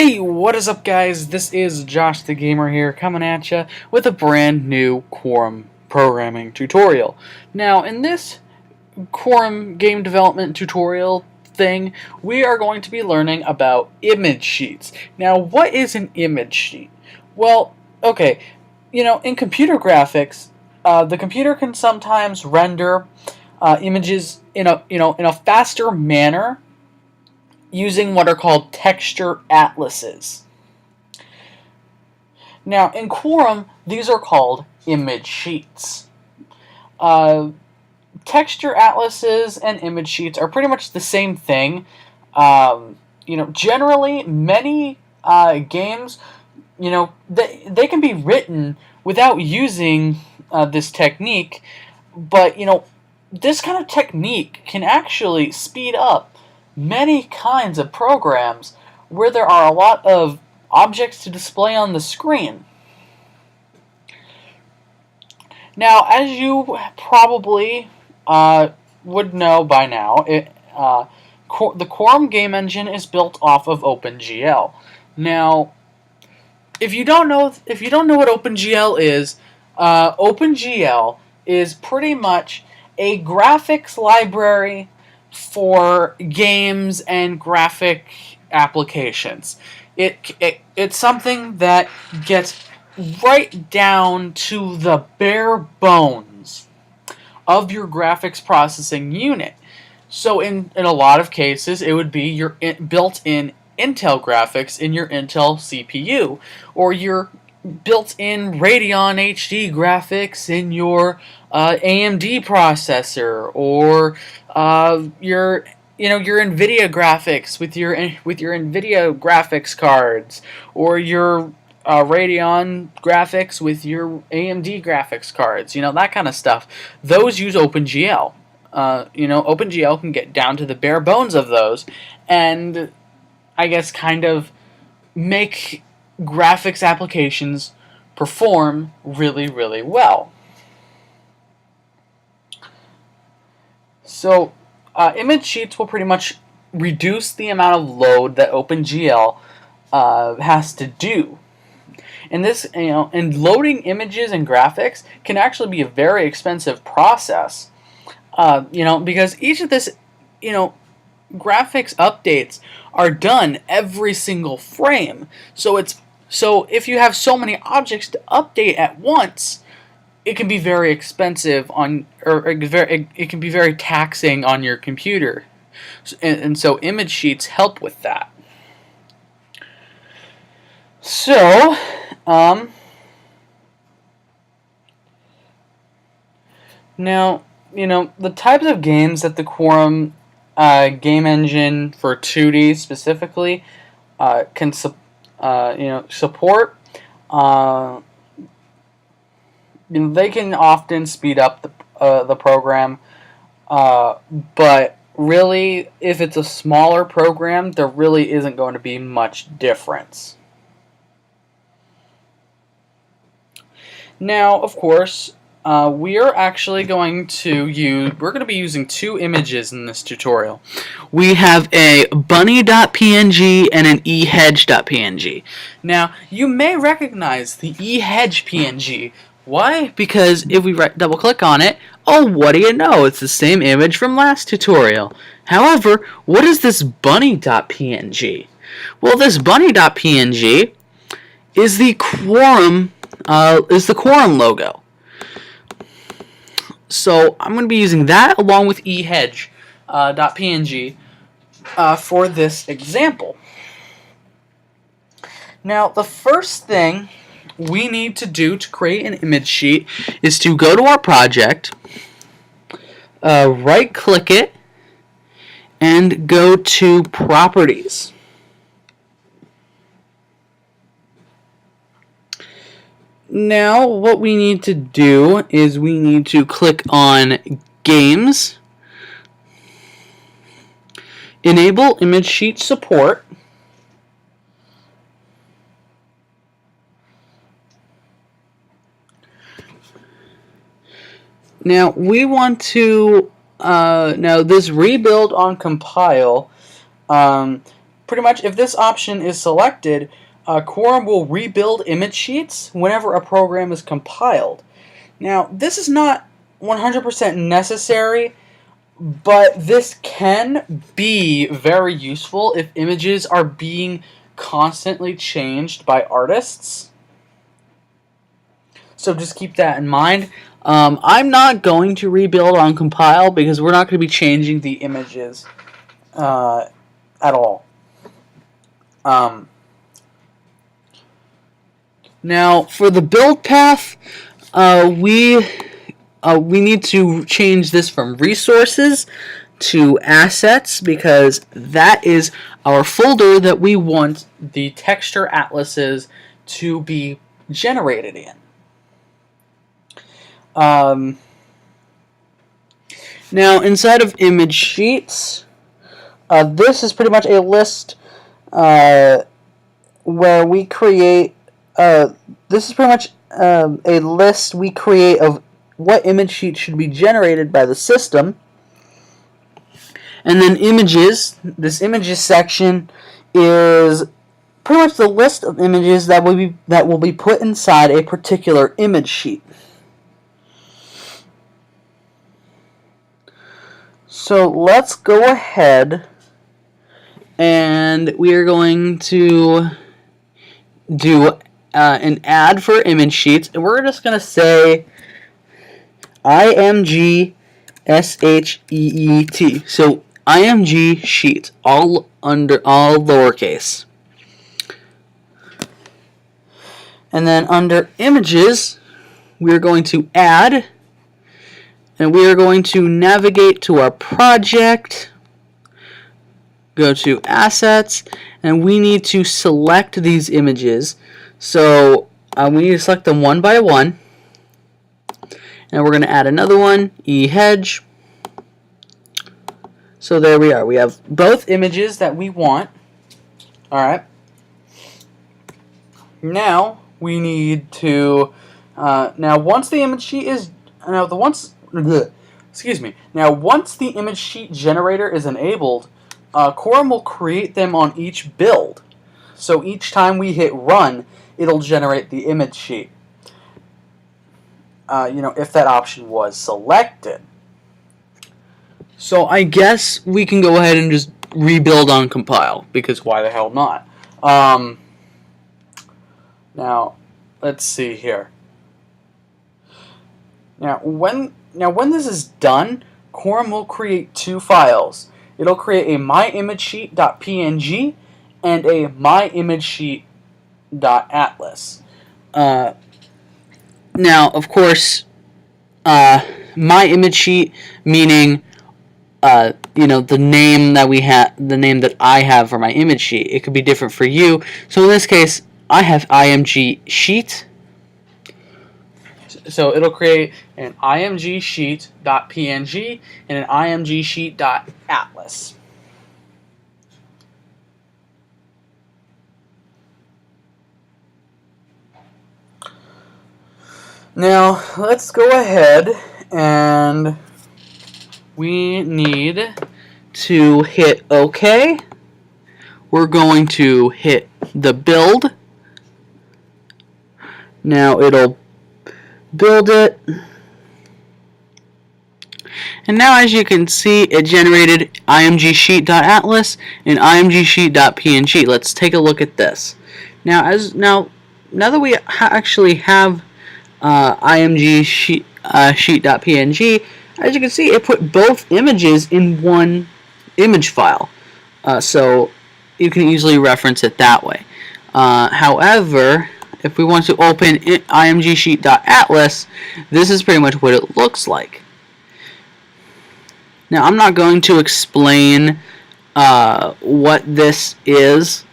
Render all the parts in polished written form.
Hey, what is up, guys? This is Josh the Gamer here, coming at you with a brand new Quorum programming tutorial. Now, in this Quorum game development tutorial thing, we are going to be learning about image sheets. Now, what is an image sheet? Well, okay, in computer graphics, the computer can sometimes render images in a faster manner using what are called texture atlases. Now, in Quorum, these are called image sheets. Texture atlases and image sheets are pretty much the same thing. Generally, many games, they can be written without using this technique, but, this kind of technique can actually speed up many kinds of programs where there are a lot of objects to display on the screen. Now, as you probably would know by now, the Quorum game engine is built off of OpenGL. Now, if you don't know what OpenGL is pretty much a graphics library for games and graphic applications. It's something that gets right down to the bare bones of your graphics processing unit. So in a lot of cases, it would be your built-in Intel graphics in your Intel CPU, or your built-in Radeon HD graphics in your AMD processor, or your NVIDIA graphics with your NVIDIA graphics cards, or your Radeon graphics with your AMD graphics cards. That kind of stuff. Those use OpenGL. OpenGL can get down to the bare bones of those, and I guess kind of make graphics applications perform really, really well. So, image sheets will pretty much reduce the amount of load that OpenGL has to do. And loading images and graphics can actually be a very expensive process. Because each of this, graphics updates are done every single frame. So if you have so many objects to update at once, it can be very expensive it can be very taxing on your computer. And so image sheets help with that. So, now, the types of games that the Quorum game engine for 2D specifically can support, they can often speed up the program, but really, if it's a smaller program, there really isn't going to be much difference. Now, of course, we're going to be using two images in this tutorial. We have a bunny.png and an ehedge.png. Now, you may recognize the ehedge PNG. Why? Because if we double click on it, oh, what do you know? It's the same image from last tutorial. However, what is this bunny.png? Well, this bunny.png is the Quorum logo. So I'm going to be using that along with ehedge.png for this example. Now, the first thing we need to do to create an image sheet is to go to our project, right-click it, and go to Properties. Now, what we need to do is we need to click on Games, Enable Image Sheet Support, now we want to, now this rebuild on compile pretty much if this option is selected, Quorum will rebuild image sheets whenever a program is compiled. Now, this is not 100% necessary, but this can be very useful if images are being constantly changed by artists. So just keep that in mind. I'm not going to rebuild on compile because we're not going to be changing the images at all. Now, for the build path, we need to change this from resources to assets because that is our folder that we want the texture atlases to be generated in. Now, inside of image sheets, this is pretty much a list where we create. This is pretty much a list we create of what image sheet should be generated by the system. And then images. This images section is pretty much the list of images that will be put inside a particular image sheet. So let's go ahead and we are going to do an ad for image sheets, and we're just going to say IMG SHEET. So IMG sheet, all lowercase. And then under images, we're going to add, and we are going to navigate to our project, go to assets, and we need to select these images. So we need to select them one by one. And we're going to add another one, eHedge. So there we are. We have both images that we want. Alright. Now we need to now once the image sheet is once the image sheet generator is enabled, Quorum will create them on each build. So each time we hit run, it'll generate the image sheet. If that option was selected. So I guess we can go ahead and just rebuild on compile, because why the hell not? Now, let's see here. Now when this is done, Quorum will create two files. It'll create a myimagesheet.png and a myimagesheet.atlas. Now, of course, my image sheet meaning the name that I have for my image sheet. It could be different for you. So in this case, I have IMG sheet. So it'll create an IMG sheet.png and an IMG sheet.atlas. Now, let's go ahead and we need to hit OK. We're going to hit the build. Now it'll build it. And now, as you can see, it generated IMG sheet.atlas and IMG sheet.png. Let's take a look at this. Now that we actually have IMG sheet.png, as you can see, it put both images in one image file, so you can easily reference it that way. However, if we want to open IMG sheet.atlas, this is pretty much what it looks like. Now, I'm not going to explain what this is,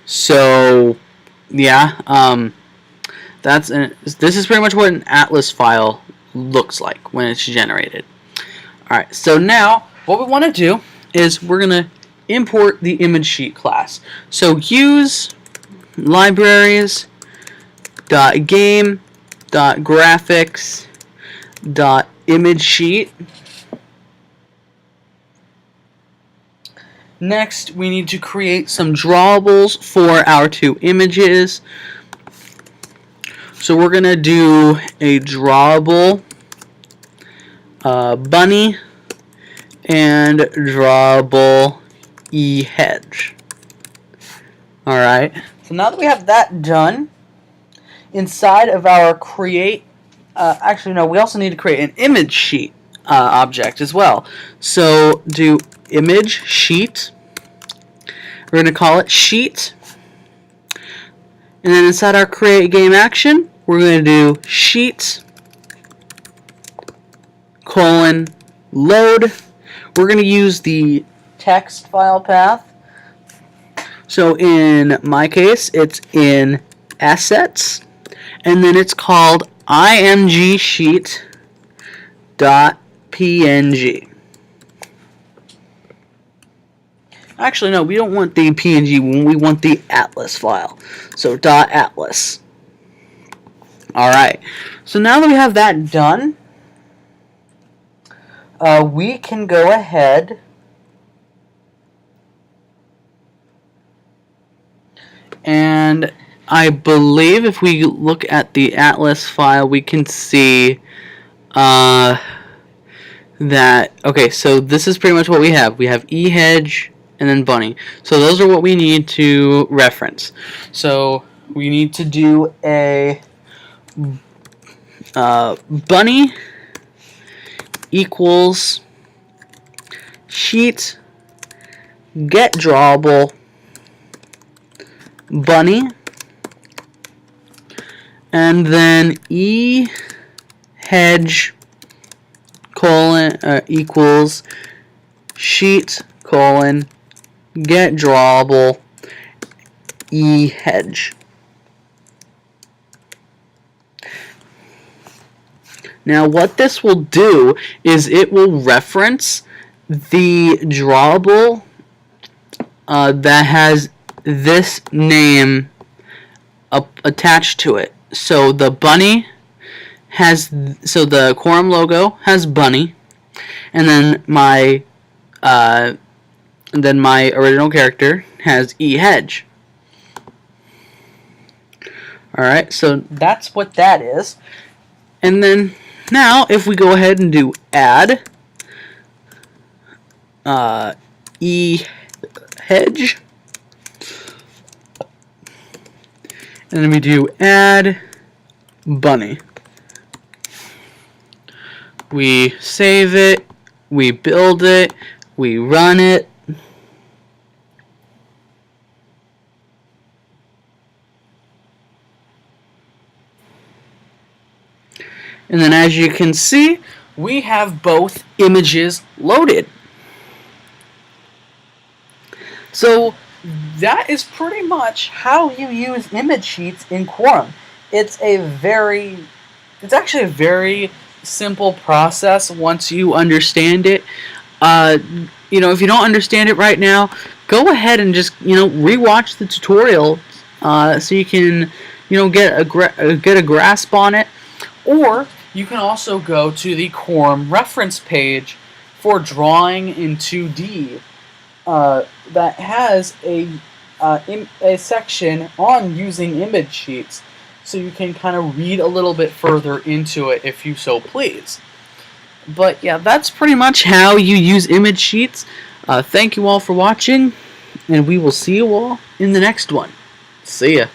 so yeah, this is pretty much what an atlas file looks like when it's generated. Alright, so now what we want to do is we're going to import the image sheet class. So use libraries.game.graphics.image sheet, Next, we need to create some drawables for our two images. So we're going to do a drawable bunny and drawable hedge. Alright, so now that we have that done, inside of our create, actually no, we also need to create an image sheet object as well. So do image sheet. We're going to call it sheet. And then inside our create game action, we're going to do sheet colon load. We're going to use the text file path. So in my case, it's in assets, and then it's called imgsheet.png. Actually, no, we don't want the PNG one. We want the atlas file. So .atlas. Alright, so now that we have that done, we can go ahead and I believe if we look at the atlas file, we can see that, okay, so this is pretty much what we have. We have hedge and then bunny. So those are what we need to reference. So we need to do a bunny equals sheet get drawable bunny, and then hedge colon equals sheet colon get drawable hedge. Now what this will do is it will reference the drawable that has this name attached to it. So the bunny has, so the Quorum logo has bunny, and then my original character has hedge. Alright, so that's what that is. And then now if we go ahead and do add hedge, and then we do add bunny. We save it, we build it, we run it. And then as you can see, we have both images loaded. So that is pretty much how you use image sheets in Quorum. It's actually a very simple process once you understand it. If you don't understand it right now, go ahead and just rewatch the tutorial so you can get a grasp on it. Or you can also go to the Quorum reference page for drawing in 2D. That has a section on using image sheets, so you can kind of read a little bit further into it if you so please. But yeah, that's pretty much how you use image sheets. Thank you all for watching, and we will see you all in the next one. See ya.